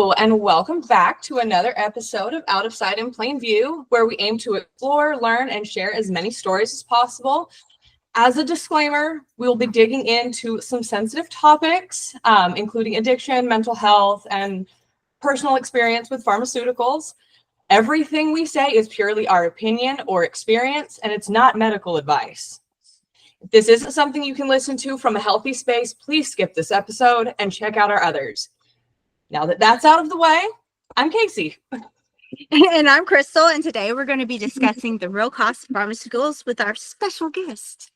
Hello, and welcome back to another episode of Out of Sight in Plain View, where we aim to explore, learn, and share as many stories as possible. As a disclaimer, we'll be digging into some sensitive topics, including addiction, mental health, and personal experience with pharmaceuticals. Everything we say is purely our opinion or experience, and it's not medical advice. If this isn't something you can listen to from a healthy space, please skip this episode and check out our others. Now that that's out of the way, I'm Casey. And I'm Crystal, and today we're going to be discussing the real cost of pharmaceuticals with our special guest.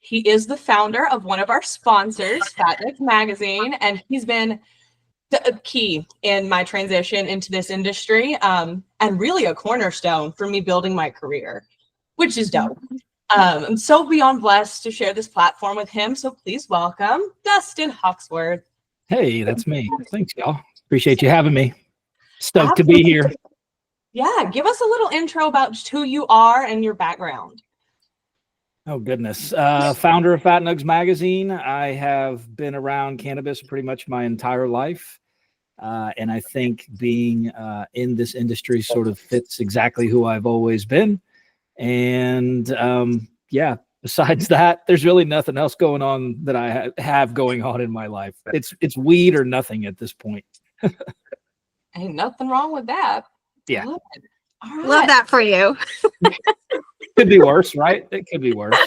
He is the founder of one of our sponsors, Nugs Magazine, and he's been the key in my transition into this industry, and really a cornerstone for me building my career, which is dope. I'm so beyond blessed to share this platform with him, so please welcome Dustin Hawksworth. Hey, that's me. Thanks, y'all. Appreciate you having me. Stoked to be here. Yeah, give us a little intro about who you are and your background. Oh, goodness. Founder of Nugs Magazine. I have been around cannabis pretty much my entire life. And I think being in this industry sort of fits exactly who I've always been. And yeah, besides that, there's really nothing else going on that I have going on in my life. It's weed or nothing at this point. Ain't nothing wrong with that. Yeah. All right. Love that for you. Could be worse, right? It could be worse.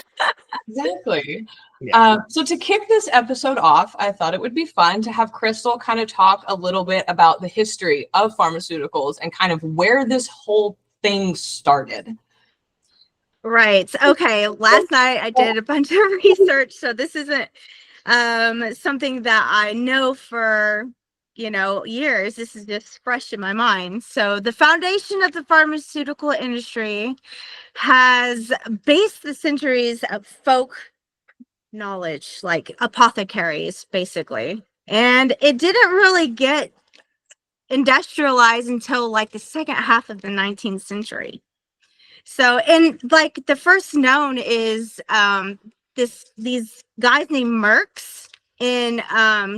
Exactly. Yeah. So to kick this episode off, I thought it would be fun to have Crystal kind of talk a little bit about the history of pharmaceuticals and kind of where this whole thing started. Right. Okay. Last night I did a bunch of research, so this isn't something that I know for, years. This is just fresh in my mind. So the foundation of the pharmaceutical industry has based the centuries of folk knowledge, like apothecaries, basically. And it didn't really get industrialized until like the second half of the 19th century. So, and like the first known is these guys named Mercs in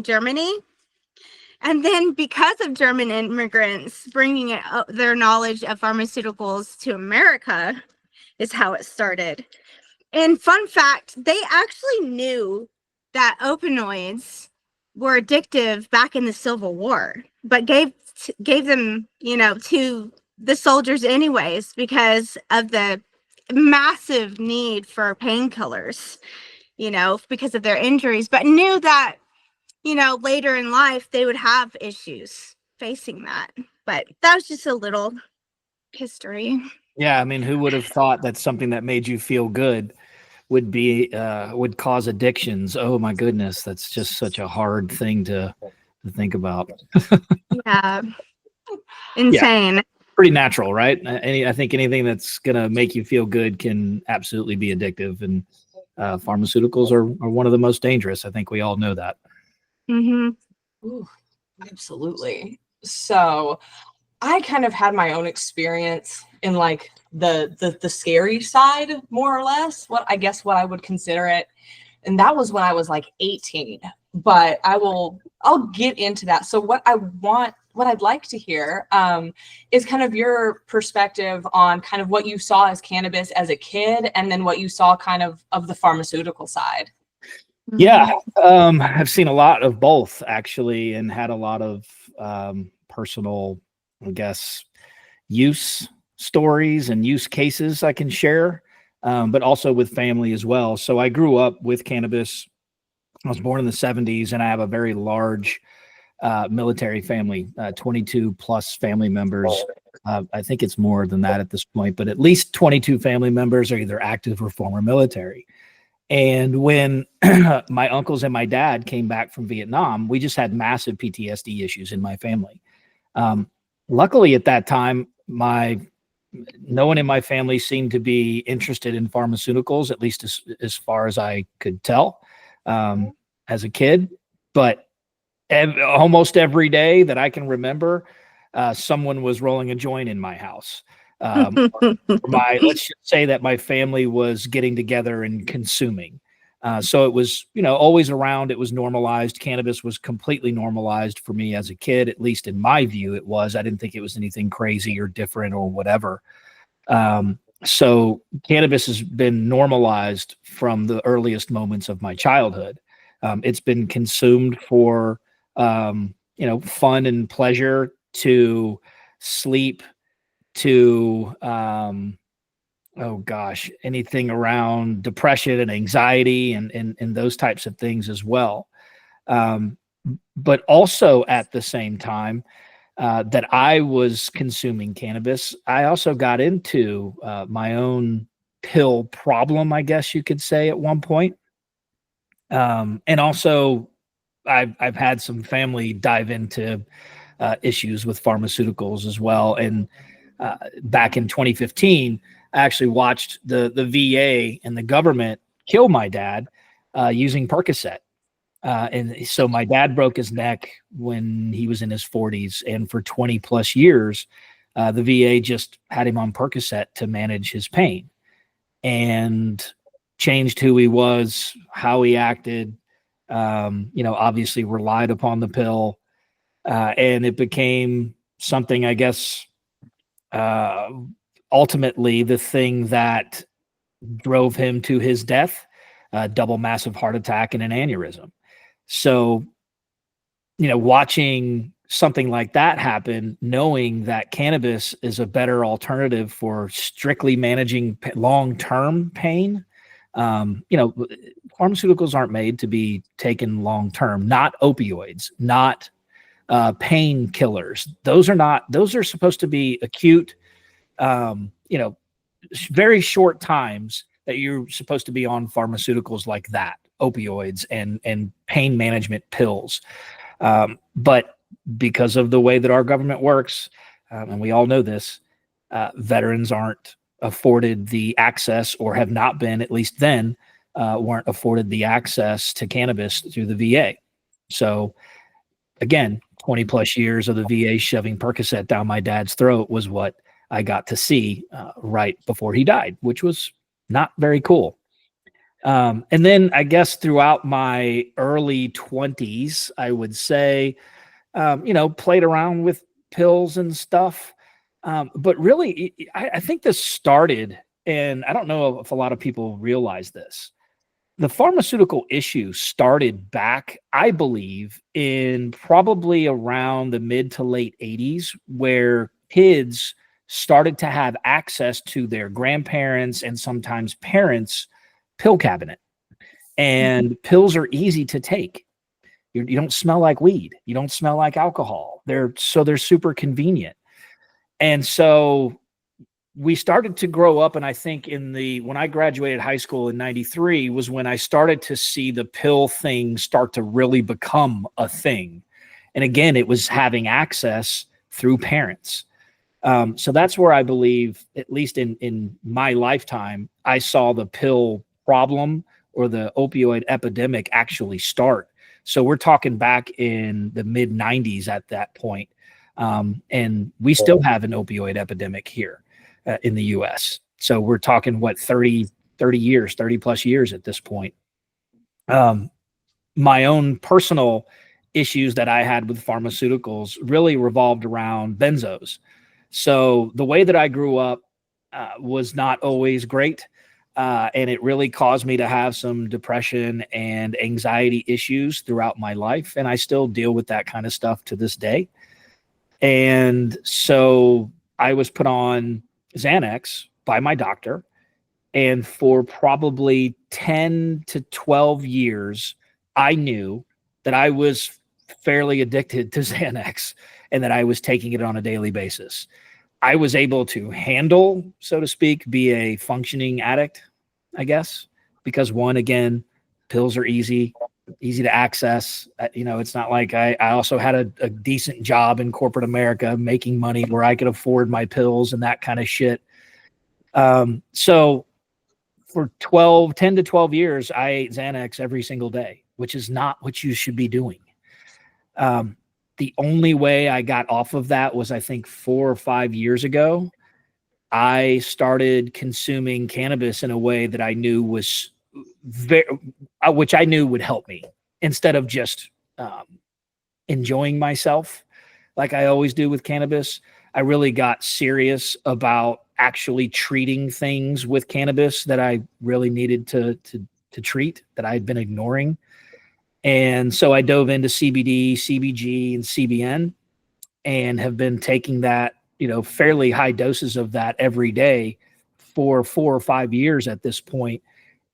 Germany. And then because of German immigrants bringing their knowledge of pharmaceuticals to America is how it started. And fun fact, they actually knew that opioids were addictive back in the Civil War, but gave them, to the soldiers anyways, because of the massive need for painkillers, because of their injuries, but knew that, later in life they would have issues facing that. But that was just a little history. Yeah. I mean, who would have thought that something that made you feel good would cause addictions? Oh my goodness. That's just such a hard thing to think about. Yeah. Insane. Yeah. Pretty natural, right? I think anything that's going to make you feel good can absolutely be addictive. And pharmaceuticals are one of the most dangerous. I think we all know that. Mm-hmm. Ooh, absolutely. So I kind of had my own experience in like the scary side, more or less, what I would consider it. And that was when I was like 18. But I'll get into that. So what I'd like to hear is kind of your perspective on kind of what you saw as cannabis as a kid, and then what you saw kind of the pharmaceutical side. Yeah, I've seen a lot of both actually, and had a lot of personal, I guess, use stories and use cases I can share, but also with family as well. So I grew up with cannabis. I was born in the 70s, and I have a very large military family, 22 plus family members. I think it's more than that at this point, but at least 22 family members are either active or former military. And when my uncles and my dad came back from Vietnam, we just had massive PTSD issues in my family. Luckily at that time, no one in my family seemed to be interested in pharmaceuticals, at least as far as I could tell as a kid. But almost every day that I can remember, someone was rolling a joint in my house. Let's just say that my family was getting together and consuming. So it was, always around. It was normalized. Cannabis was completely normalized for me as a kid, at least in my view. It was. I didn't think it was anything crazy or different or whatever. So cannabis has been normalized from the earliest moments of my childhood. It's been consumed for, fun and pleasure, to sleep, to, oh gosh, anything around depression and anxiety and those types of things as well. But also at the same time that I was consuming cannabis, I also got into my own pill problem, I guess you could say, at one point. And also I've had some family dive into issues with pharmaceuticals as well. And back in 2015, I actually watched the VA and the government kill my dad using Percocet. And so my dad broke his neck when he was in his 40s. And for 20 plus years, the VA just had him on Percocet to manage his pain, and changed who he was, how he acted, obviously relied upon the pill. And it became something, I guess, ultimately the thing that drove him to his death, double massive heart attack and an aneurysm. So, watching something like that happen, knowing that cannabis is a better alternative for strictly managing long-term pain. Pharmaceuticals aren't made to be taken long-term, not opioids, not painkillers. Those are supposed to be acute, very short times that you're supposed to be on pharmaceuticals like that, opioids and pain management pills. But because of the way that our government works, and we all know this, veterans aren't afforded the access, or have not been, at least then, weren't afforded the access to cannabis through the VA. So again, 20 plus years of the VA shoving Percocet down my dad's throat was what I got to see right before he died, which was not very cool. And then I guess throughout my early 20s, I would say, played around with pills and stuff. But really, I think this started, and I don't know if a lot of people realize this. The pharmaceutical issue started back, I believe, in probably around the mid to late 80s, where kids started to have access to their grandparents and sometimes parents' pill cabinet. And pills are easy to take. You don't smell like weed. You don't smell like alcohol. They're super convenient. And so we started to grow up. And I think when I graduated high school in 93 was when I started to see the pill thing start to really become a thing. And again, it was having access through parents. So that's where I believe, at least in my lifetime, I saw the pill problem or the opioid epidemic actually start. So we're talking back in the mid 90s at that point. And we still have an opioid epidemic here in the US. So we're talking 30 plus years at this point. My own personal issues that I had with pharmaceuticals really revolved around benzos. So the way that I grew up was not always great. And it really caused me to have some depression and anxiety issues throughout my life. And I still deal with that kind of stuff to this day. And so I was put on Xanax by my doctor. And for probably 10 to 12 years, I knew that I was fairly addicted to Xanax and that I was taking it on a daily basis. I was able to handle, so to speak, be a functioning addict, I guess, because again, pills are easy to access. It's not like I also had a decent job in corporate America making money where I could afford my pills and that kind of shit. So for 10 to 12 years, I ate Xanax every single day, which is not what you should be doing. The only way I got off of that was, I think, 4 or 5 years ago. I started consuming cannabis in a way that I knew was which I knew would help me instead of just enjoying myself like I always do with cannabis. I really got serious about actually treating things with cannabis that I really needed to treat, that I had been ignoring. And so I dove into CBD, CBG, and CBN, and have been taking that, fairly high doses of that every day for 4 or 5 years at this point.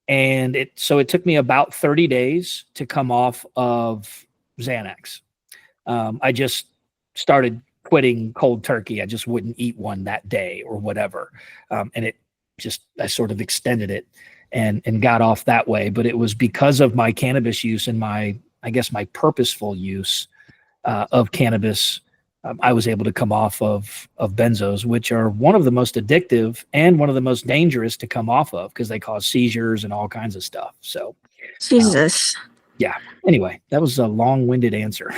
And it took me about 30 days to come off of Xanax. I just started quitting cold turkey. I just wouldn't eat one that day or whatever. And I sort of extended it and got off that way. But it was because of my cannabis use and my purposeful use of cannabis. I was able to come off of benzos, which are one of the most addictive and one of the most dangerous to come off of because they cause seizures and all kinds of stuff. So, Jesus. Yeah. Anyway, that was a long-winded answer.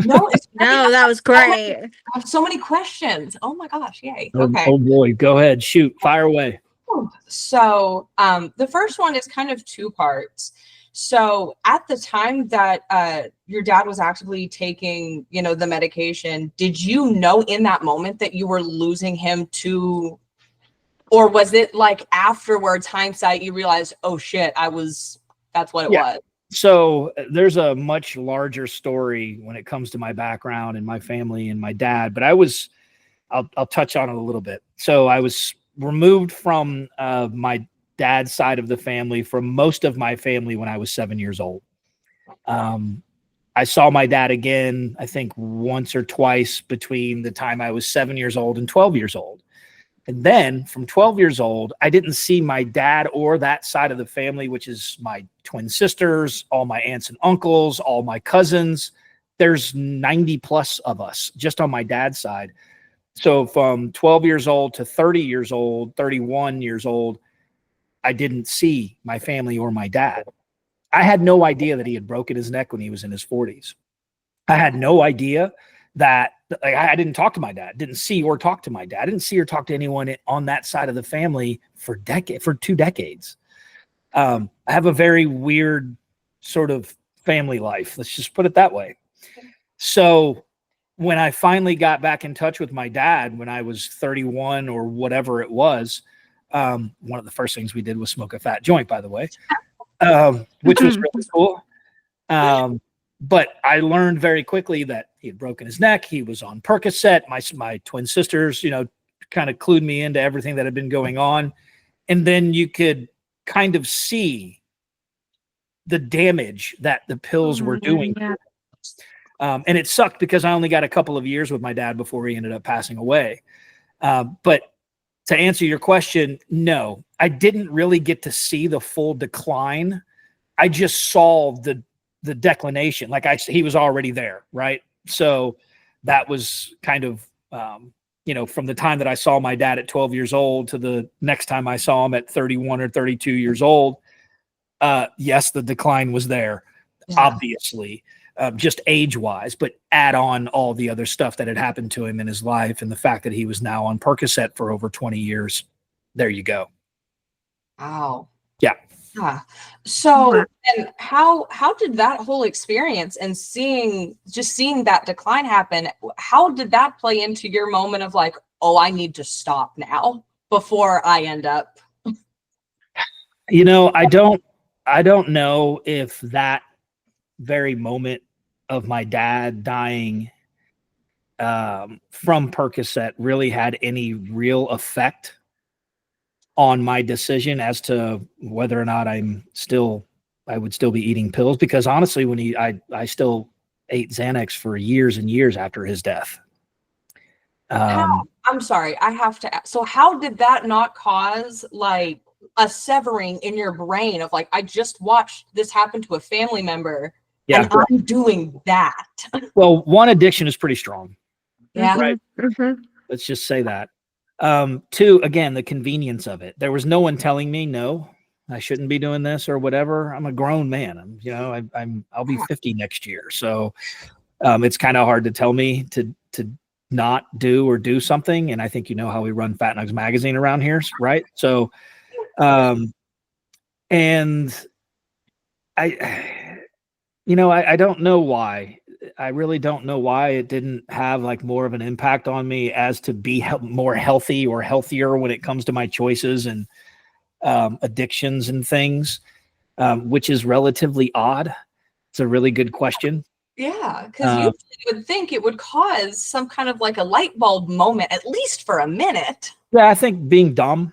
No, that was great. I have so many questions. Oh my gosh. Yay. Oh, Okay. oh boy. Go ahead. Shoot. Fire away. So the first one is kind of 2 parts. So at the time that your dad was actively taking, the medication, did you know in that moment that you were losing him to, or was it like afterwards, hindsight, you realized, oh shit, that's what it was? So there's a much larger story when it comes to my background and my family and my dad, but I'll touch on it a little bit. So I was removed from my dad's side of the family from most of my family when I was 7 years old. I saw my dad again, I think once or twice between the time I was 7 years old and 12 years old. And then from 12 years old, I didn't see my dad or that side of the family, which is my twin sisters, all my aunts and uncles, all my cousins. There's 90 plus of us just on my dad's side. So from 12 years old to 30 years old, 31 years old, I didn't see my family or my dad. I had no idea that he had broken his neck when he was in his 40s. I had no idea that I didn't talk to my dad, didn't see or talk to my dad, didn't see or talk to anyone on that side of the family for 2 decades. I have a very weird sort of family life. Let's just put it that way. So when I finally got back in touch with my dad, when I was 31 or whatever it was, one of the first things we did was smoke a fat joint, by the way, which was really cool. But I learned very quickly that he had broken his neck. He was on Percocet. My twin sisters, kind of clued me into everything that had been going on. And then you could kind of see the damage that the pills were doing. Yeah. And it sucked because I only got a couple of years with my dad before he ended up passing away. But to answer your question, no, I didn't really get to see the full decline. I just saw the declination. He was already there, right? So that was kind of, from the time that I saw my dad at 12 years old to the next time I saw him at 31 or 32 years old. Yes, the decline was there, obviously, just age-wise, but add on all the other stuff that had happened to him in his life and the fact that he was now on Percocet for over 20 years. There you go. Wow. Yeah. So, and how did that whole experience and seeing that decline happen, how did that play into your moment of like, oh, I need to stop now before I end up? I don't know if that very moment of my dad dying from Percocet really had any real effect on my decision as to whether or not I would still be eating pills, because honestly, I still ate Xanax for years and years after his death. I'm sorry, I have to ask. So how did that not cause like a severing in your brain of like, I just watched this happen to a family member and I'm doing that? Well, one, addiction is pretty strong. Yeah. Right. Mm-hmm. Let's just say that. 2, again, the convenience of it. There was no one telling me, no, I shouldn't be doing this or whatever. I'm a grown man. I'll be 50 next year. So, it's kind of hard to tell me to not do or do something. And I think, how we run Nugs Magazine around here. Right. So, And I don't know why. I really don't know why it didn't have like more of an impact on me as to be more healthy or healthier when it comes to my choices and addictions and things, which is relatively odd. It's a really good question. Yeah, because you would think it would cause some kind of like a light bulb moment, at least for a minute. Yeah, I think being dumb,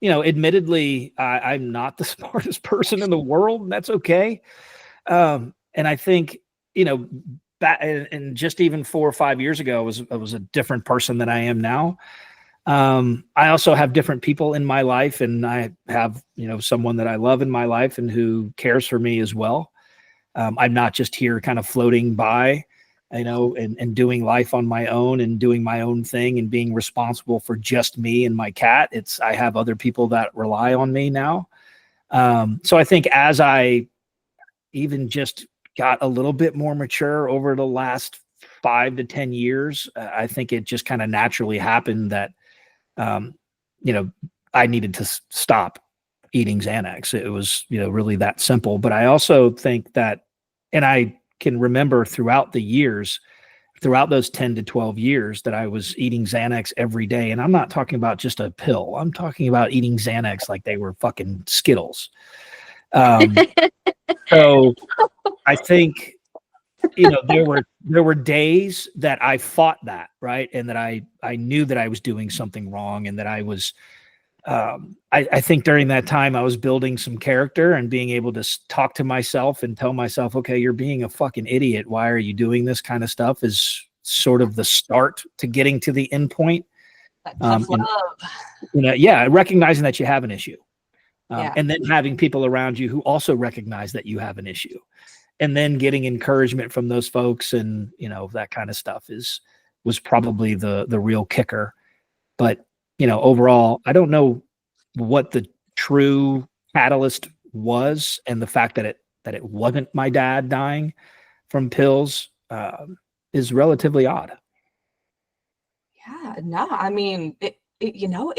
admittedly, I'm not the smartest person in the world, and that's okay. And I think, back and just even 4 or 5 years ago, I was a different person than I am now. I also have different people in my life, and I have, someone that I love in my life and who cares for me as well. I'm not just here kind of floating by, and doing life on my own and doing my own thing and being responsible for just me and my cat. I have other people that rely on me now. So I think as I even just got a little bit more mature over the last 5 to 10 years, I think it just kind of naturally happened that, I needed to stop eating Xanax. It was, really that simple. But I also think that, and I can remember throughout those 10 to 12 years that I was eating Xanax every day. And I'm not talking about just a pill. I'm talking about eating Xanax like they were fucking Skittles. So I think, there were days that I fought that, right. And that I knew that I was doing something wrong, and that I was, I think during that time I was building some character and being able to talk to myself and tell myself, okay, you're being a fucking idiot. Why are you doing this kind of stuff? Is sort of the start to getting to the end point. Tough love. Recognizing that you have an issue. Yeah. And then having people around you who also recognize that you have an issue, and then getting encouragement from those folks, and that kind of stuff was probably the real kicker. But overall, I don't know what the true catalyst was, and the fact that it wasn't my dad dying from pills is relatively odd. Yeah, no, I mean, it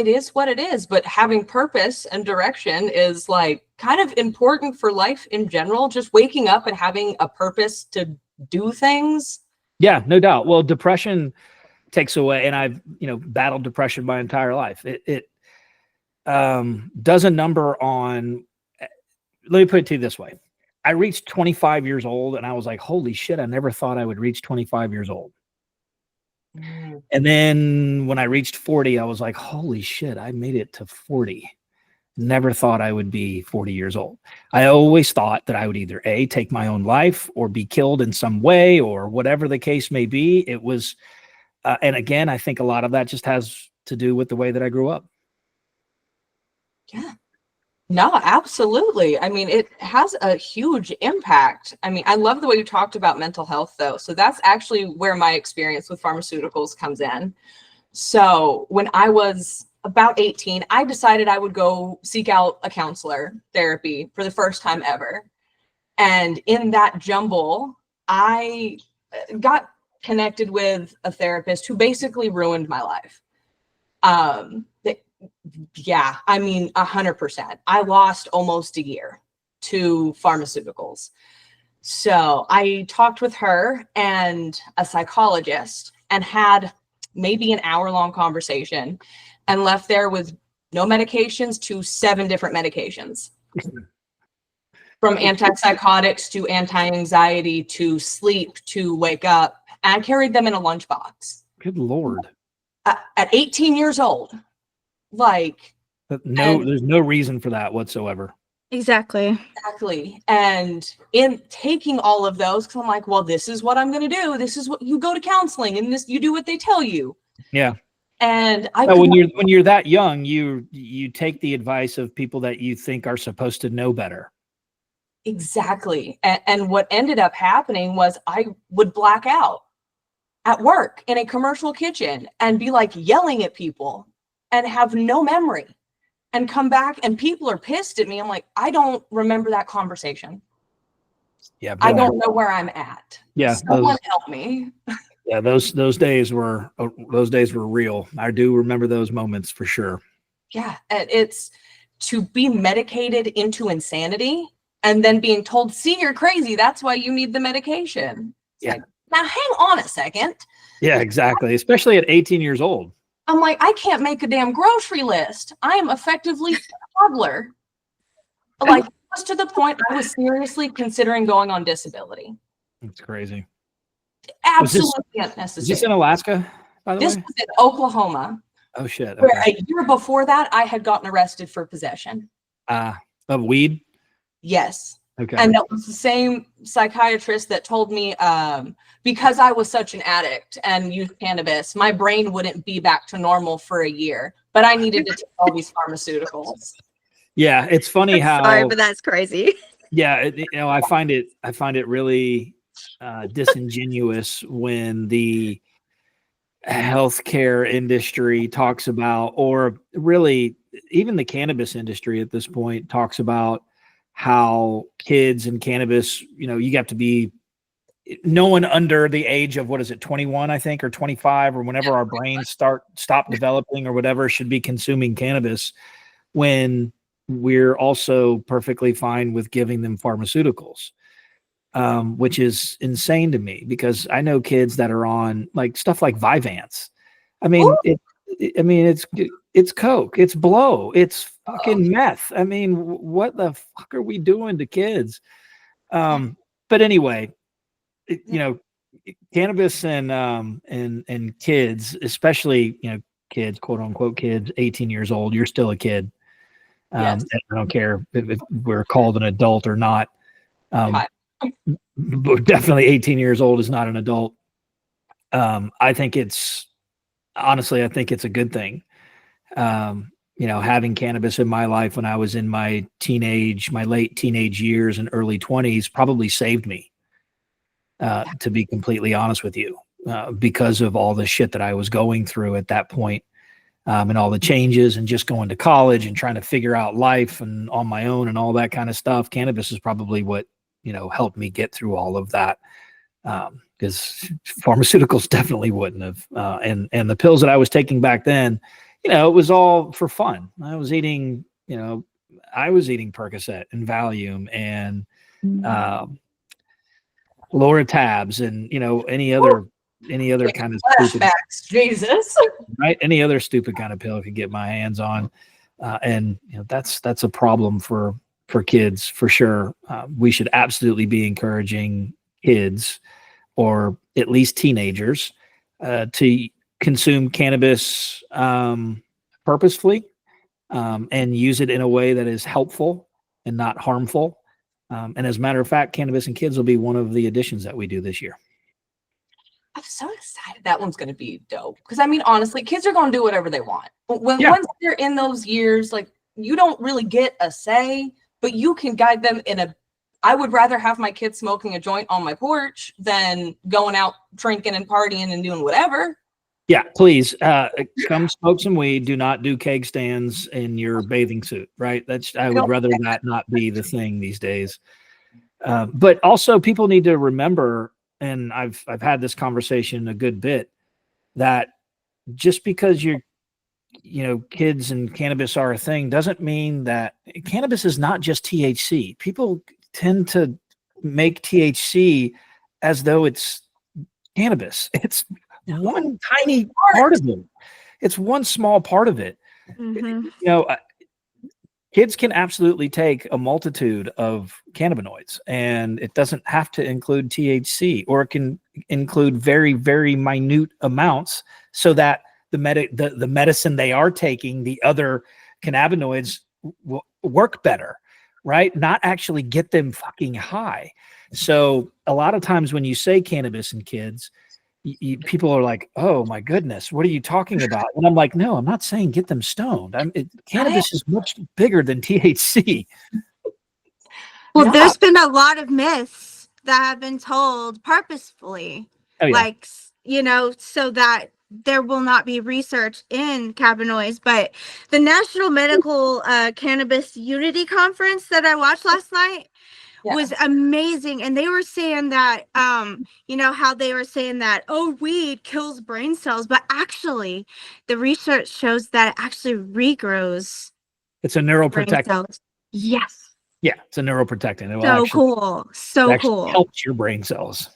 is what it is, but having purpose and direction is like kind of important for life in general. Just waking up and having a purpose to do things. Yeah, no doubt. Well, depression takes away, and I've, battled depression my entire life. It does a number on, let me put it to you this way. I reached 25 years old and I was like, holy shit, I never thought I would reach 25 years old. And then when I reached 40, I was like, holy shit, I made it to 40. Never thought I would be 40 years old. I always thought that I would either A, take my own life, or be killed in some way, or whatever the case may be. It was, and again, I think a lot of that just has to do with the way that I grew up. Yeah. No, absolutely. I mean, it has a huge impact. I mean, I love the way you talked about mental health, though. So that's actually where my experience with pharmaceuticals comes in. So when I was about 18, I decided I would go seek out a counselor therapy for the first time ever. And in that jumble, I got connected with a therapist who basically ruined my life. Yeah, I mean, 100%. I lost almost a year to pharmaceuticals. So I talked with her and a psychologist and had maybe an hour-long conversation, and left there with no medications to 7 different medications. From antipsychotics to anti-anxiety to sleep to wake up. And I carried them in a lunchbox. Good Lord. At 18 years old. Like, there's no reason for that whatsoever. Exactly. And in taking all of those, because I'm like, well, this is what I'm going to do. This is what you go to counseling, and this, you do what they tell you. Yeah. And when you're that young, you take the advice of people that you think are supposed to know better. Exactly. And what ended up happening was I would black out at work in a commercial kitchen and be like yelling at people and have no memory, and come back and people are pissed at me. I'm like, I don't remember that conversation. Yeah. I don't know where I'm at. Yeah. Someone help me. Yeah. Those days were real. I do remember those moments for sure. Yeah. And it's to be medicated into insanity and then being told, see, you're crazy. That's why you need the medication. It's Yeah. like, now hang on a second. Yeah, exactly. Especially at 18 years old. I'm like, I can't make a damn grocery list. I am effectively a toddler. Like, it was to the point I was seriously considering going on disability. It's crazy. Absolutely Is unnecessary. this in Alaska, by the This way? was in Oklahoma, Oh, shit. where Okay. a year before that, I had gotten arrested for possession. Of weed? Yes. Okay. And that was the same psychiatrist that told me because I was such an addict and used cannabis, my brain wouldn't be back to normal for a year, but I needed to take all these pharmaceuticals. Yeah, it's funny how. Sorry, but that's crazy. Yeah, I find it really disingenuous when the healthcare industry talks about, or really even the cannabis industry at this point talks about how kids and cannabis, you have to be no one under the age of, 21, I think, or 25, or whenever our brains stop developing or whatever, should be consuming cannabis, when we're also perfectly fine with giving them pharmaceuticals, which is insane to me, because I know kids that are on like stuff like Vyvanse. I mean, it's coke, it's blow, it's fucking meth. I mean, what the fuck are we doing to kids? But anyway, cannabis and kids, especially, kids, quote unquote kids, 18 years old, you're still a kid. Yes. I don't care if we're called an adult or not. But definitely 18 years old is not an adult. I think it's a good thing. Having cannabis in my life when I was in my late teenage years and early 20s probably saved me, to be completely honest with you, because of all the shit that I was going through at that point. And all the changes and just going to college and trying to figure out life and on my own and all that kind of stuff. Cannabis is probably what, helped me get through all of that. Because pharmaceuticals definitely wouldn't have. And the pills that I was taking back then, it was all for fun. I was eating Percocet and Valium and Loratabs and, any other kind of stupid, Jesus. right? Any other stupid kind of pill I could get my hands on. And that's a problem for kids for sure. We should absolutely be encouraging kids, or at least teenagers, to consume cannabis purposefully, and use it in a way that is helpful and not harmful. And as a matter of fact, cannabis and kids will be one of the additions that we do this year. I'm so excited. That one's going to be dope. Because honestly, kids are going to do whatever they want. Once they're in those years, like, you don't really get a say, but you can guide them I would rather have my kids smoking a joint on my porch than going out drinking and partying and doing whatever. Yeah, please come smoke some weed. Do not do keg stands in your bathing suit, right? I would rather that not be the thing these days. But also, people need to remember, and I've had this conversation a good bit, that just because kids and cannabis are a thing doesn't mean that cannabis is not just THC. People tend to make THC as though it's cannabis. It's one tiny part of it. It's one small part of it. Mm-hmm. Kids can absolutely take a multitude of cannabinoids, and it doesn't have to include THC, or it can include very, very minute amounts, so that the medicine they are taking, the other cannabinoids, will work better, right? Not actually get them fucking high. So a lot of times when you say cannabis in kids, people are like, oh my goodness, what are you talking about? And I'm like, no, I'm not saying get them stoned. Cannabis is much bigger than THC. Well, there's been a lot of myths that have been told purposefully, like, so that there will not be research in cannabinoids. But the National Medical Cannabis Unity Conference that I watched last night was amazing. And they were saying that, how they were saying that, weed kills brain cells, but actually the research shows that it actually regrows It's a brain neuroprotectant. cells. Yes. Yeah, it's a neuroprotectant. It will So actually, cool. So it actually cool. helps your brain cells.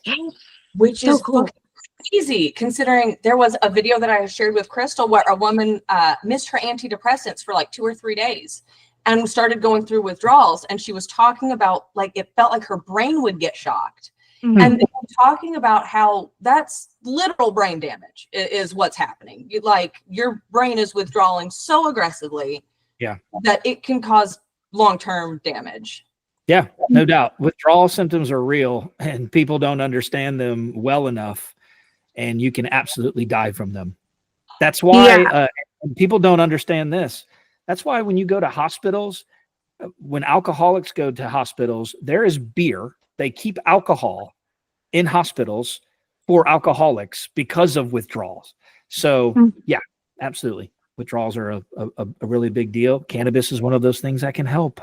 Which So is cool. fucking crazy, considering there was a video that I shared with Crystal where a woman missed her antidepressants for like 2 or 3 days and started going through withdrawals. And she was talking about like it felt like her brain would get shocked. Mhm. And they were talking about how that's literal brain damage is what's happening. Like your brain is withdrawing so aggressively that it can cause long-term damage. Yeah, no doubt. Withdrawal symptoms are real and people don't understand them well enough, and you can absolutely die from them. That's why and people don't understand this. That's why when you go to hospitals, when alcoholics go to hospitals, there is beer. They keep alcohol in hospitals for alcoholics because of withdrawals. So yeah, absolutely. Withdrawals are a really big deal. Cannabis is one of those things that can help.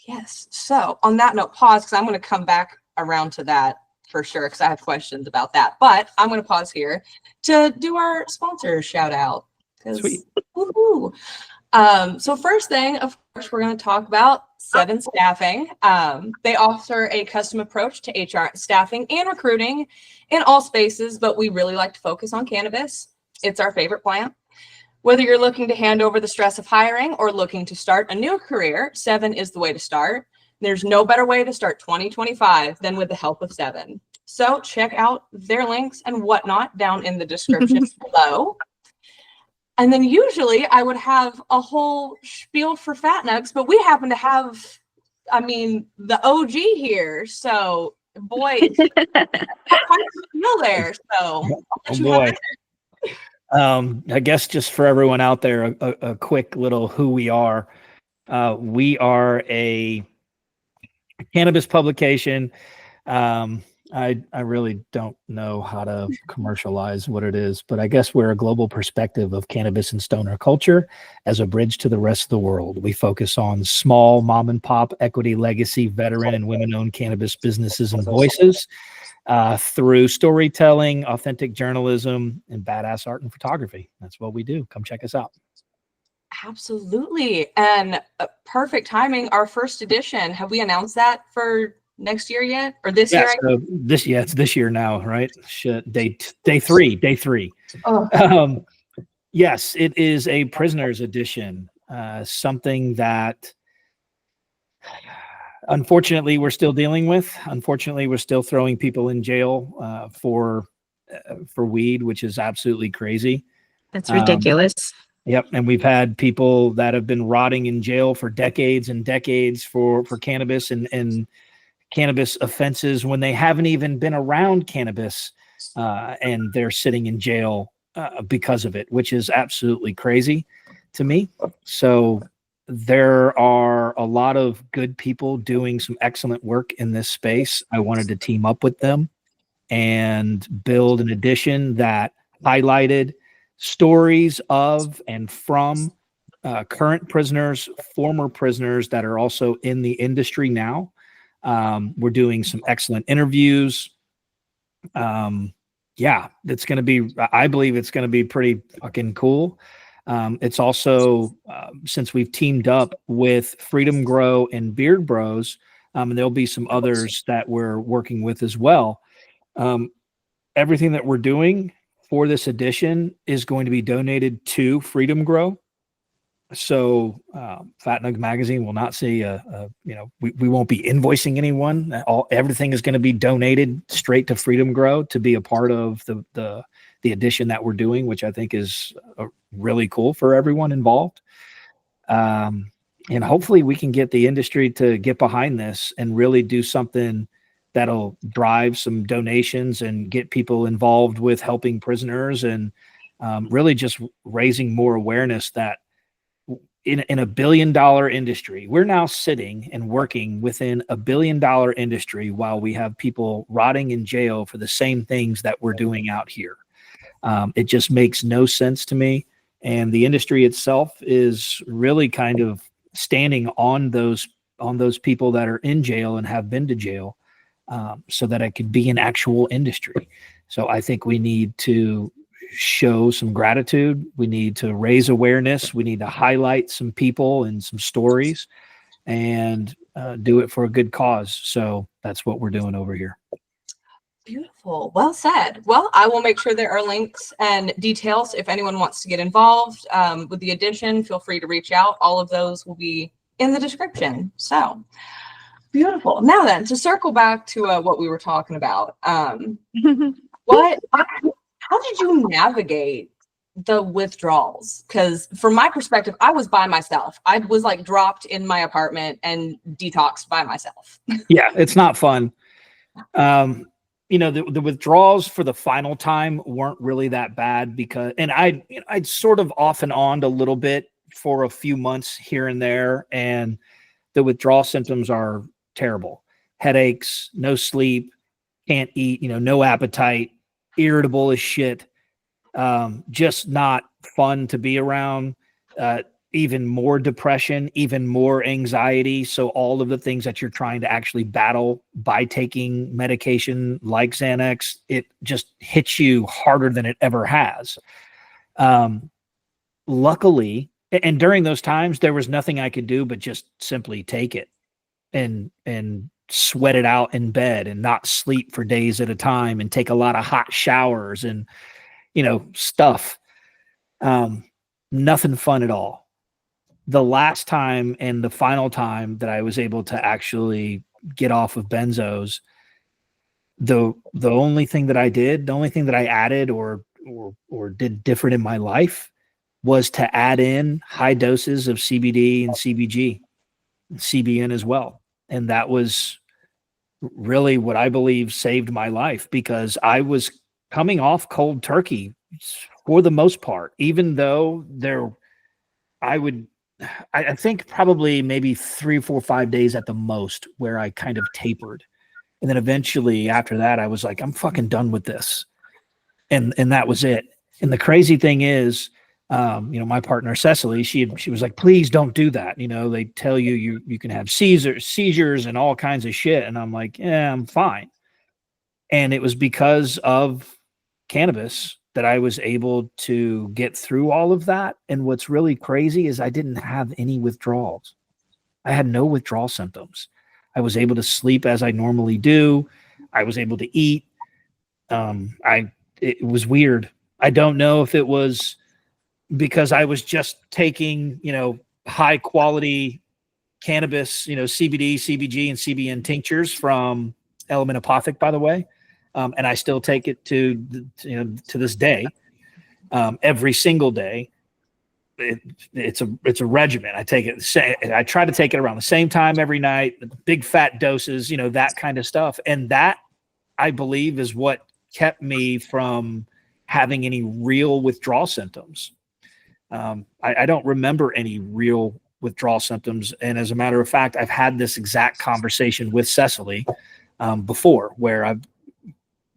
Yes. So on that note, pause, because I'm going to come back around to that for sure, because I have questions about that. But I'm going to pause here to do our sponsor shout out. Sweet. Woohoo. So first thing, of course, we're going to talk about Se7en Staffing. They offer a custom approach to HR staffing and recruiting in all spaces, but we really like to focus on cannabis. It's our favorite plant. Whether you're looking to hand over the stress of hiring or looking to start a new career, Se7en is the way to start. There's no better way to start 2025 than with the help of Se7en. So check out their links and whatnot down in the description below. And then usually I would have a whole spiel for Fat Nugs, but we happen to have, I mean, the OG here. So boy, quite a spiel there. So Oh boy. I guess just for everyone out there, a quick little who we are. We are a cannabis publication. I really don't know how to commercialize what it is, but I guess we're a global perspective of cannabis and stoner culture as a bridge to the rest of the world. We focus on small mom and pop, equity, legacy, veteran, and women-owned cannabis businesses and voices. Through storytelling, authentic journalism, and badass art and photography. That's what we do. Come check us out. Absolutely. And perfect timing. Our first edition. Have we announced that for next year yet? Or this year? So it's this year now, right? Shit. Day three. Oh. Yes, it is a prisoner's edition. Something that unfortunately we're still dealing with. Unfortunately, we're still throwing people in jail for weed, which is absolutely crazy. That's ridiculous. Yep. And we've had people that have been rotting in jail for decades and decades for cannabis and cannabis offenses when they haven't even been around cannabis, and they're sitting in jail because of it, which is absolutely crazy to me. So there are a lot of good people doing some excellent work in this space. I wanted to team up with them and build an edition that highlighted stories of and from current prisoners, former prisoners that are also in the industry now. We're doing some excellent interviews. Yeah, it's going to be, I believe it's going to be pretty fucking cool. It's also, since we've teamed up with Freedom Grow and Beard Bros, and there'll be some others that we're working with as well. Everything that we're doing for this edition is going to be donated to Freedom Grow. So Fat Nugs Magazine will not see we won't be invoicing anyone. Everything is going to be donated straight to Freedom Grow to be a part of the edition that we're doing, which I think is really cool for everyone involved. And hopefully we can get the industry to get behind this and really do something that'll drive some donations and get people involved with helping prisoners and really just raising more awareness that in $1 billion industry, we're now sitting and working within $1 billion industry while we have people rotting in jail for the same things that we're doing out here. It just makes no sense to me. And the industry itself is really kind of standing on those people that are in jail and have been to jail, so that it could be an actual industry. So I think we need to show some gratitude. We need to raise awareness. We need to highlight some people and some stories, and do it for a good cause. So that's what we're doing over here. Beautiful. Well said. Well, I will make sure there are links and details if anyone wants to get involved with the edition. Feel free to reach out. All of those will be in the description. So beautiful. Now then, to circle back to what we were talking about, how did you navigate the withdrawals? Because from my perspective, I was by myself. I was like dropped in my apartment and detoxed by myself. Yeah, it's not fun. The withdrawals for the final time weren't really that bad because, and I'd sort of off and on a little bit for a few months here and there. And the withdrawal symptoms are terrible. Headaches, no sleep, can't eat, no appetite, irritable as shit. Just not fun to be around. Even more depression, even more anxiety. So all of the things that you're trying to actually battle by taking medication like Xanax, it just hits you harder than it ever has. Luckily, and during those times, there was nothing I could do but just simply take it and sweat it out in bed and not sleep for days at a time and take a lot of hot showers and, stuff. Nothing fun at all. The last time and the final time that I was able to actually get off of benzos, the only thing that I did, the only thing that I added or did different in my life was to add in high doses of CBD and CBG, and CBN as well. And that was really what I believe saved my life, because I was coming off cold turkey for the most part, even though I think probably maybe 3, 4, 5 days at the most where I kind of tapered. And then eventually after that, I was like, I'm fucking done with this. And that was it. And the crazy thing is, my partner, Sisley, she was like, please don't do that. They tell you can have seizures and all kinds of shit. And I'm like, yeah, I'm fine. And it was because of cannabis that I was able to get through all of that. And what's really crazy is I didn't have any withdrawals. I had no withdrawal symptoms. I was able to sleep as I normally do. I was able to eat. It was weird. I don't know if it was because I was just taking, high quality cannabis, CBD, CBG, and CBN tinctures from Element Apothic, by the way. And I still take it to this day, every single day. It's a regimen. I take it. I try to take it around the same time every night. Big fat doses, that kind of stuff. And that, I believe, is what kept me from having any real withdrawal symptoms. I don't remember any real withdrawal symptoms. And as a matter of fact, I've had this exact conversation with Sisley before, where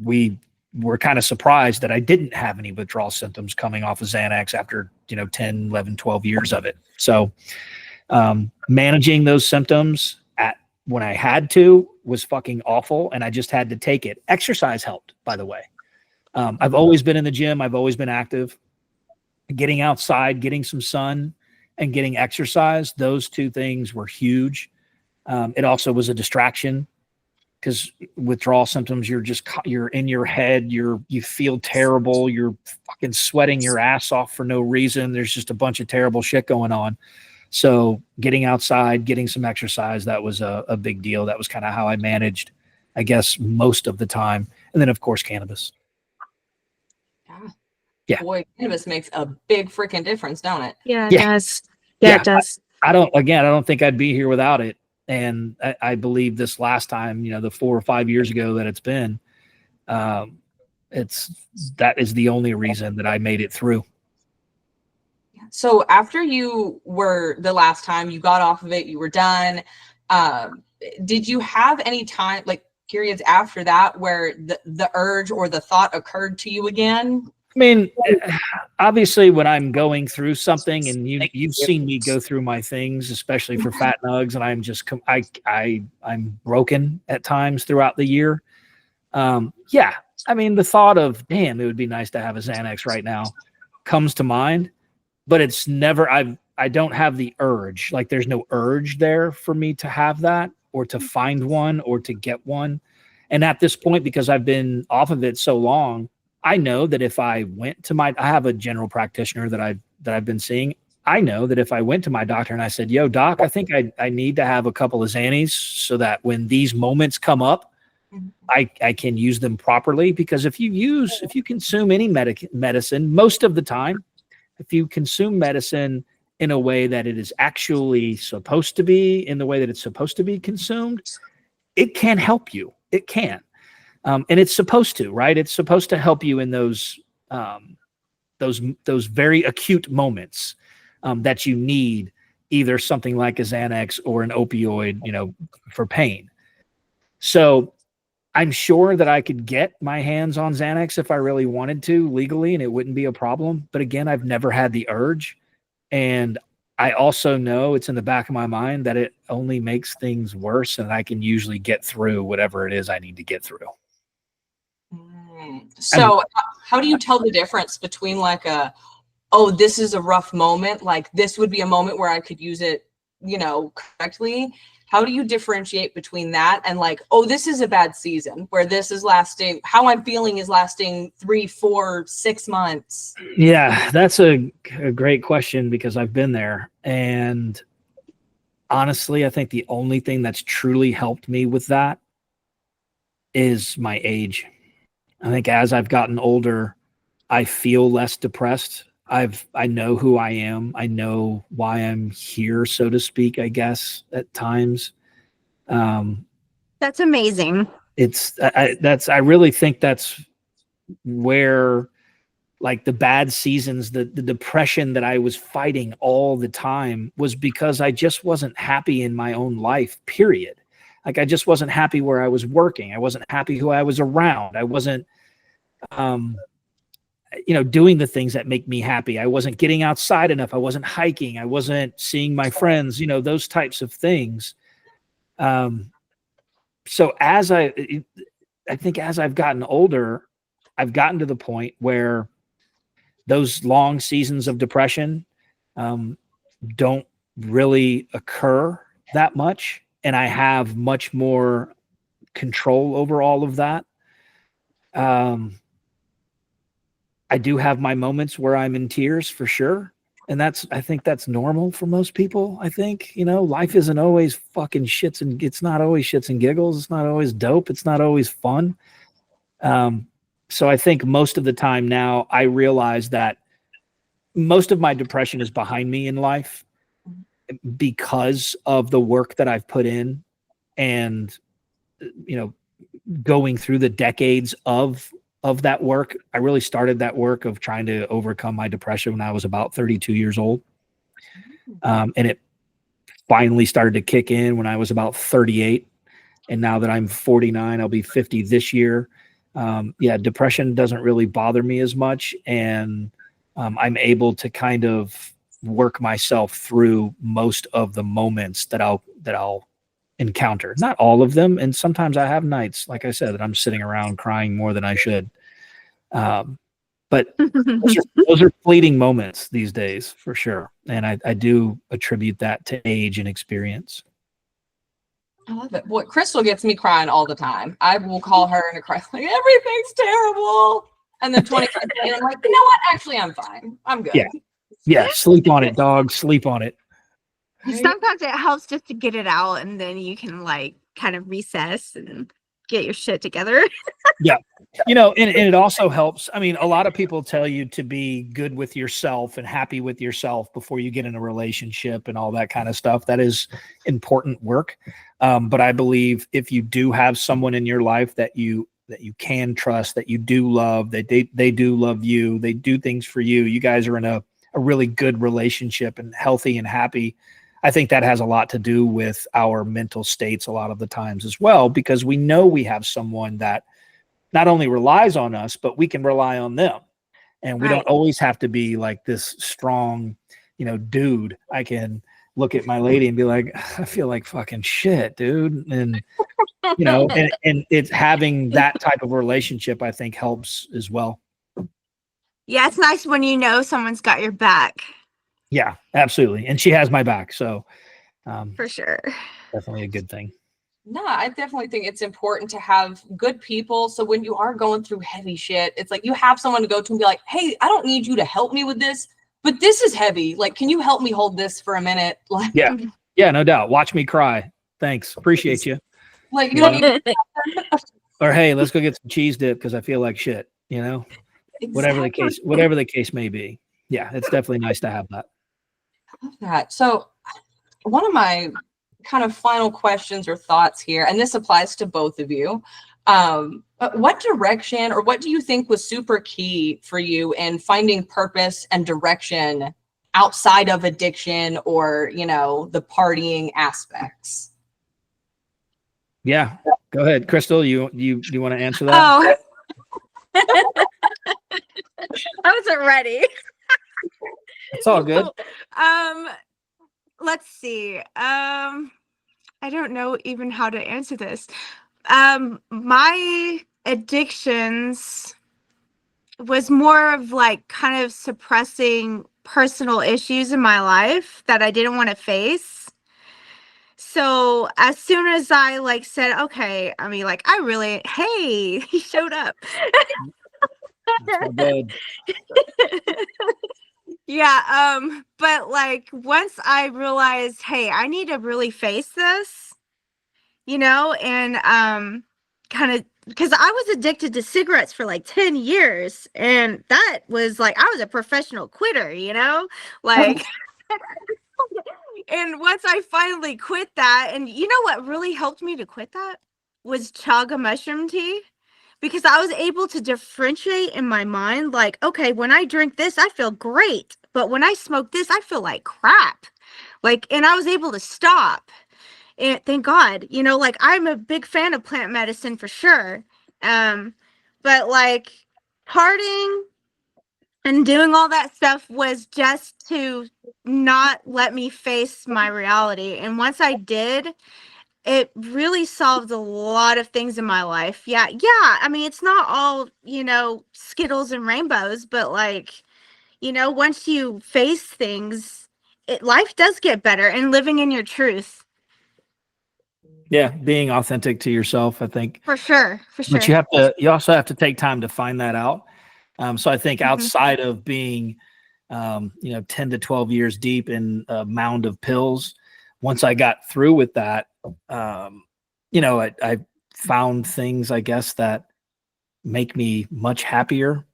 we were kind of surprised that I didn't have any withdrawal symptoms coming off of Xanax after, 10, 11, 12 years of it. So managing those symptoms when I had to was fucking awful. And I just had to take it. Exercise helped, by the way. I've always been in the gym. I've always been active. Getting outside, getting some sun, and getting exercise, those two things were huge. It also was a distraction, because withdrawal symptoms, you're in your head, you feel terrible, you're fucking sweating your ass off for no reason. There's just a bunch of terrible shit going on. So getting outside, getting some exercise, that was a big deal. That was kind of how I managed, I guess, most of the time. And then, of course, cannabis. Yeah. Boy, cannabis makes a big freaking difference, don't it? Yeah, it does. Yeah, it does. I don't think I'd be here without it. And I believe this last time, the 4 or 5 years ago that it's been, that is the only reason that I made it through. So after you were the last time you got off of it, you were done. Did you have any time, like periods after that, where the urge or the thought occurred to you again? I mean, obviously when I'm going through something, and you've seen me go through my things, especially for Fat Nugs, and I'm just, I'm broken at times throughout the year. Yeah, I mean, the thought of, damn, it would be nice to have a Xanax right now comes to mind, but it's never, I don't have the urge. Like there's no urge there for me to have that or to find one or to get one. And at this point, because I've been off of it so long, I know that if I went to I have a general practitioner that I've been seeing. I know that if I went to my doctor and I said, yo, doc, I think I need to have a couple of Xannies so that when these moments come up, I can use them properly. Because if you consume any medicine, most of the time, if you consume medicine in a way that it is actually supposed to be, in the way that it's supposed to be consumed, it can help you. It can. And it's supposed to, right? It's supposed to help you in those very acute moments that you need either something like a Xanax or an opioid, for pain. So I'm sure that I could get my hands on Xanax if I really wanted to legally, and it wouldn't be a problem. But again, I've never had the urge. And I also know it's in the back of my mind that it only makes things worse, and I can usually get through whatever it is I need to get through. So how do you tell the difference between like oh, this is a rough moment, like this would be a moment where I could use it, correctly? How do you differentiate between that and like, oh, this is a bad season where this is lasting, how I'm feeling is lasting 3, 4, 6 months? Yeah, that's a great question because I've been there. And honestly, I think the only thing that's truly helped me with that is my age. I think as I've gotten older, I feel less depressed. I know who I am. I know why I'm here, so to speak, I guess, at times. That's amazing. I really think that's where like the bad seasons, the depression that I was fighting all the time was because I just wasn't happy in my own life, period. Like I just wasn't happy where I was working. I wasn't happy who I was around. I wasn't, doing the things that make me happy. I wasn't getting outside enough. I wasn't hiking. I wasn't seeing my friends, those types of things. So I think as I've gotten older, I've gotten to the point where those long seasons of depression don't really occur that much. And I have much more control over all of that. I do have my moments where I'm in tears for sure. And I think that's normal for most people. I think, life isn't always fucking it's not always shits and giggles. It's not always dope. It's not always fun. So I think most of the time now I realize that most of my depression is behind me in life because of the work that I've put in and, going through the decades of that work. I really started that work of trying to overcome my depression when I was about 32 years old. And it finally started to kick in when I was about 38. And now that I'm 49, I'll be 50 this year. Depression doesn't really bother me as much. And I'm able to kind of work myself through most of the moments that I'll encounter. Not all of them. And sometimes I have nights, like I said, that I'm sitting around crying more than I should. But those are fleeting moments these days for sure. And I do attribute that to age and experience. I love it. Boy, Crystal gets me crying all the time. I will call her and cry like, everything's terrible. And then 25 minutes, I'm like, you know what? Actually, I'm fine. I'm good. Yeah. Sleep on it, dog. Sleep on it. Sometimes it helps just to get it out, and then you can like kind of recess and get your shit together. Yeah. And it also helps. I mean, a lot of people tell you to be good with yourself and happy with yourself before you get in a relationship and all that kind of stuff. That is important work. But I believe if you do have someone in your life that you can trust, that you do love, that they do love you, they do things for you, you guys are in a really good relationship and healthy and happy. I think that has a lot to do with our mental states a lot of the times as well, because we know we have someone that not only relies on us, but we can rely on them. And we don't always have to be like this strong, dude. I can look at my lady and be like, I feel like fucking shit, dude. And, you know, and it's having that type of relationship, I think helps as well. Yeah, it's nice when you know someone's got your back. Yeah, absolutely. And she has my back. So for sure. Definitely a good thing. No, I definitely think it's important to have good people. So when you are going through heavy shit, it's like you have someone to go to and be like, hey, I don't need you to help me with this, but this is heavy. Like, can you help me hold this for a minute? Like, yeah, no doubt. Watch me cry. Thanks. Appreciate you. Like, you know? Or hey, let's go get some cheese dip because I feel like shit, you know? Exactly. Whatever the case may be. Yeah, it's definitely nice to have that. I love that. So one of my kind of final questions or thoughts here, and this applies to both of you. What direction or what do you think was super key for you in finding purpose and direction outside of addiction or, you know, the partying aspects? Yeah, go ahead, Crystal. You want to answer that? Oh, I wasn't ready. It's all good. Let's see. I don't know even how to answer this. My addictions was more of like kind of suppressing personal issues in my life that I didn't want to face. So as soon as I like said, okay, I mean, like hey, he showed up. That's good. Yeah, but like once I realized, hey, I need to really face this, you know, and kind of because I was addicted to cigarettes for like 10 years, and that was like I was a professional quitter, you know, like and once I finally quit that, and you know what really helped me to quit that was chaga mushroom tea. Because I was able to differentiate in my mind, like, okay, when I drink this, I feel great. But when I smoke this, I feel like crap. Like, and I was able to stop. And thank God, you know, like I'm a big fan of plant medicine for sure. But like partying and doing all that stuff was just to not let me face my reality. And once I did, it really solved a lot of things in my life. Yeah. I mean, it's not all, you know, Skittles and rainbows, but like, you know, once you face things, life does get better and living in your truth. Yeah, being authentic to yourself, I think. For sure. But you also have to take time to find that out. So I think outside of being, 10 to 12 years deep in a mound of pills, once I got through with that, I found things, I guess, that make me much happier.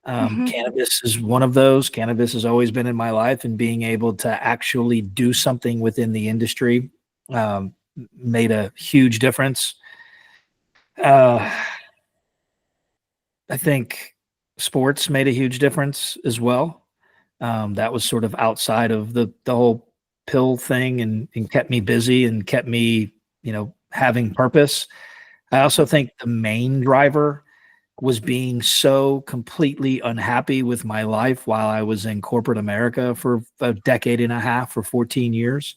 Cannabis is one of those. Cannabis has always been in my life, and being able to actually do something within the industry made a huge difference. I think sports made a huge difference as well. That was sort of outside of the whole pill thing and kept me busy and kept me, having purpose. I also think the main driver was being so completely unhappy with my life while I was in corporate America for a decade and a half, for 14 years.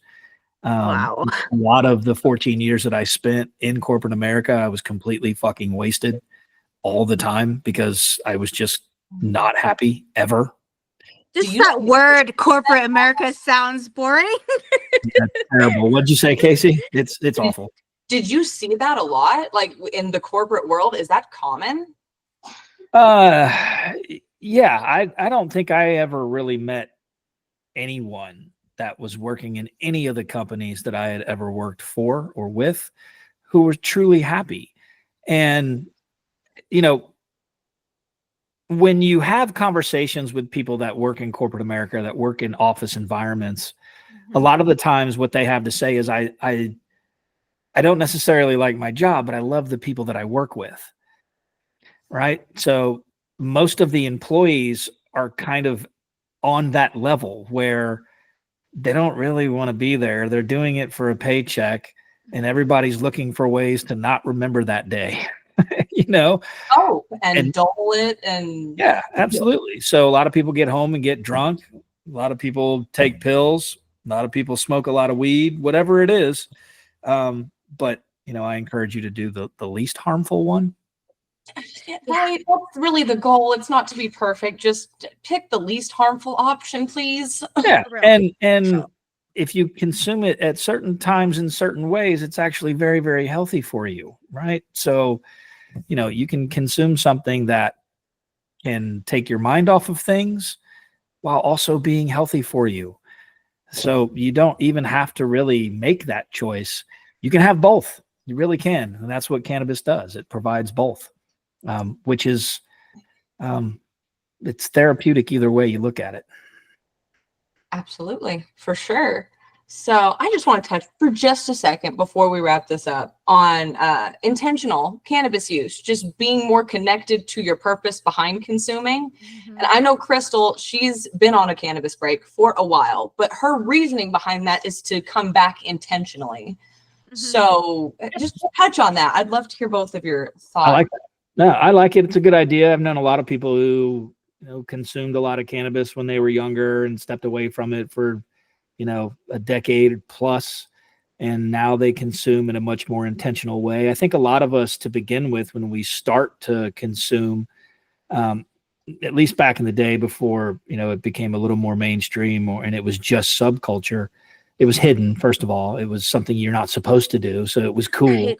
Wow. A lot of the 14 years that I spent in corporate America, I was completely fucking wasted all the time because I was just not happy ever. Just that word corporate America sounds boring. That's terrible. What'd you say, Casey? It's awful. Did you see that a lot? Like in the corporate world, is that common? Yeah, I don't think I ever really met anyone that was working in any of the companies that I had ever worked for or with who were truly happy. And, when you have conversations with people that work in corporate America, that work in office environments, a lot of the times what they have to say is, I don't necessarily like my job, but I love the people that I work with. Right. So most of the employees are kind of on that level where they don't really want to be there. They're doing it for a paycheck, and everybody's looking for ways to not remember that day. Oh, and dole it. And yeah, absolutely. So a lot of people get home and get drunk. A lot of people take pills. A lot of people smoke a lot of weed, whatever it is. But I encourage you to do the least harmful one. Right. That's really the goal. It's not to be perfect. Just pick the least harmful option, please. Yeah. Really. And Sure. if you consume it at certain times in certain ways, it's actually very, very healthy for you. Right. So, you can consume something that can take your mind off of things while also being healthy for you. So you don't even have to really make that choice. You can have both. You really can. And that's what cannabis does. It provides both, which is, it's therapeutic either way you look at it. Absolutely, for sure. So I just want to touch for just a second before we wrap this up on intentional cannabis use, just being more connected to your purpose behind consuming. Mhm. And I know Crystal, she's been on a cannabis break for a while, but her reasoning behind that is to come back intentionally. Mhm. So just touch on that. I'd love to hear both of your thoughts. I like that. No, I like it. It's a good idea. I've known a lot of people who consumed a lot of cannabis when they were younger and stepped away from it for a decade plus, and now they consume in a much more intentional way. I think a lot of us, to begin with, when we start to consume, at least back in the day before it became a little more mainstream, and it was just subculture, it was hidden. First of all, it was something you're not supposed to do, so it was cool.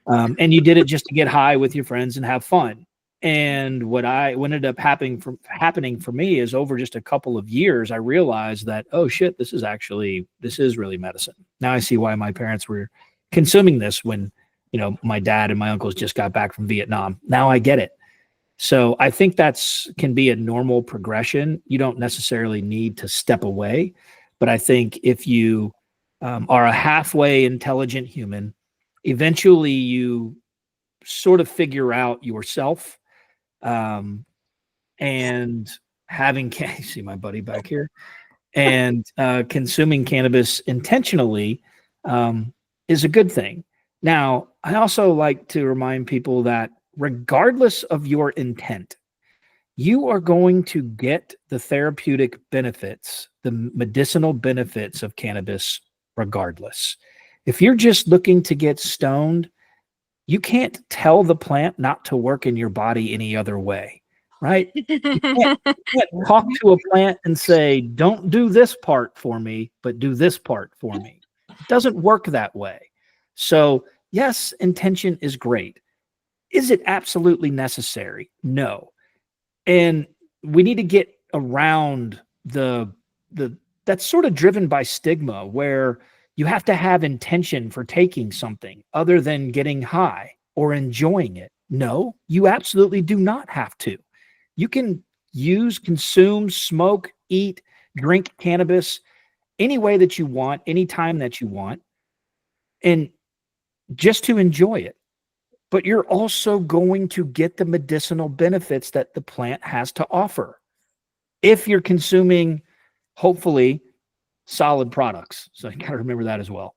Right. And you did it just to get high with your friends and have fun. And what ended up happening for me is, over just a couple of years, I realized that, oh shit, this is really medicine. Now I see why my parents were consuming this when, my dad and my uncles just got back from Vietnam. Now I get it. So I think can be a normal progression. You don't necessarily need to step away, but I think if you are a halfway intelligent human, eventually you sort of figure out yourself. And having see my buddy back here, and consuming cannabis intentionally is a good thing. Now, I also like to remind people that regardless of your intent, you are going to get the therapeutic benefits, the medicinal benefits of cannabis regardless. If you're just looking to get stoned, you can't tell the plant not to work in your body any other way, right? You can't talk to a plant and say, don't do this part for me, but do this part for me. It doesn't work that way. So yes, intention is great. Is it absolutely necessary? No. And we need to get around that's sort of driven by stigma, where you have to have intention for taking something other than getting high or enjoying it. No, you absolutely do not have to. You can consume, smoke, eat, drink cannabis any way that you want, anytime that you want, and just to enjoy it. But you're also going to get the medicinal benefits that the plant has to offer if you're consuming, hopefully, solid products. So you got to remember that as well.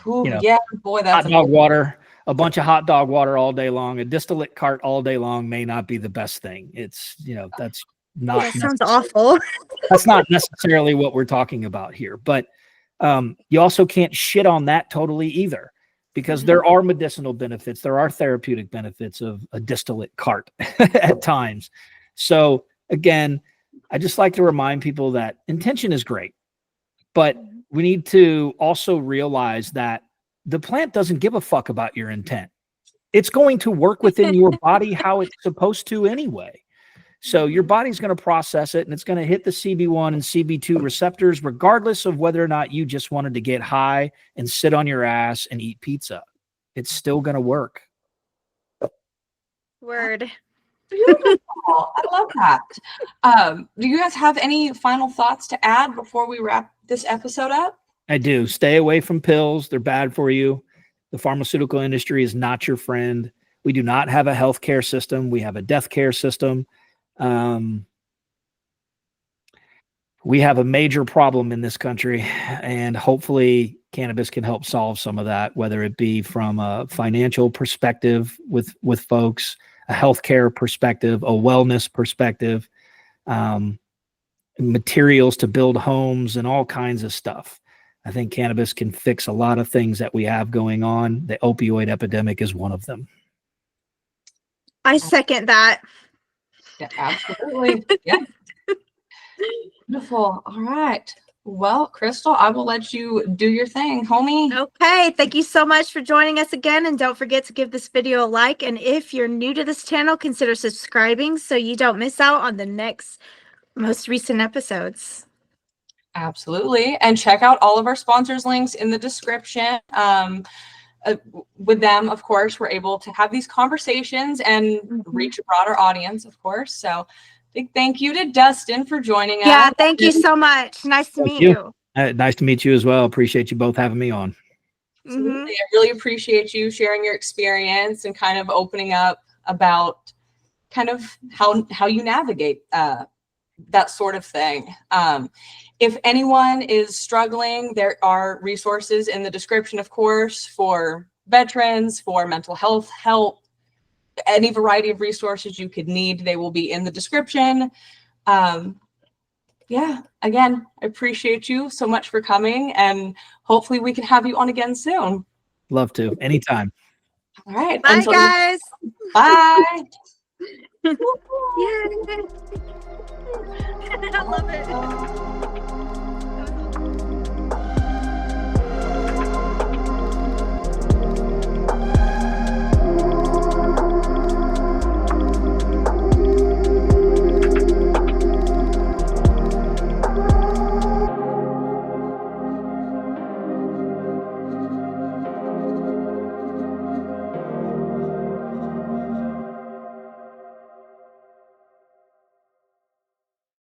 Ooh, yeah, boy, that's hot dog water, a bunch of hot dog water all day long, a distillate cart all day long may not be the best thing. It's, that's not. That sounds awful. That's not necessarily what we're talking about here. But you also can't shit on that totally either, because there are medicinal benefits. There are therapeutic benefits of a distillate cart at times. So again, I just like to remind people that intention is great, but we need to also realize that the plant doesn't give a fuck about your intent. It's going to work within your body how it's supposed to anyway. So your body's going to process it, and it's going to hit the CB1 and CB2 receptors, regardless of whether or not you just wanted to get high and sit on your ass and eat pizza. It's still going to work. Word. Beautiful. I love that. Do you guys have any final thoughts to add before we wrap this episode up? I do. Stay away from pills. They're bad for you. The pharmaceutical industry is not your friend. We do not have a healthcare system. We have a death care system. We have a major problem in this country, and hopefully cannabis can help solve some of that, whether it be from a financial perspective with folks, a healthcare perspective, a wellness perspective. materials to build homes and all kinds of stuff. I think cannabis can fix a lot of things that we have going on. The opioid epidemic is one of them. I second that. Yeah, absolutely. Yeah. Beautiful. All right. Well, Crystal, I will let you do your thing, homie. Okay, thank you so much for joining us again. And don't forget to give this video a like. And if you're new to this channel, consider subscribing so you don't miss out on the next most recent episodes. Absolutely. And check out all of our sponsors links in the description. With them, of course, we're able to have these conversations and reach a broader audience, of course. So big thank you to Dustin for joining us. Yeah, thank you so much. Nice to meet you. Nice to meet you as well. Appreciate you both having me on. Absolutely. I really appreciate you sharing your experience and kind of opening up about kind of how you navigate that sort of thing. If anyone is struggling, there are resources in the description, of course, for veterans, for mental health help, any variety of resources you could need. They will be in the description. Yeah, again, I appreciate you so much for coming, and hopefully we can have you on again soon. Love to. Anytime. All right. Bye, guys. Bye. Yay. I love it.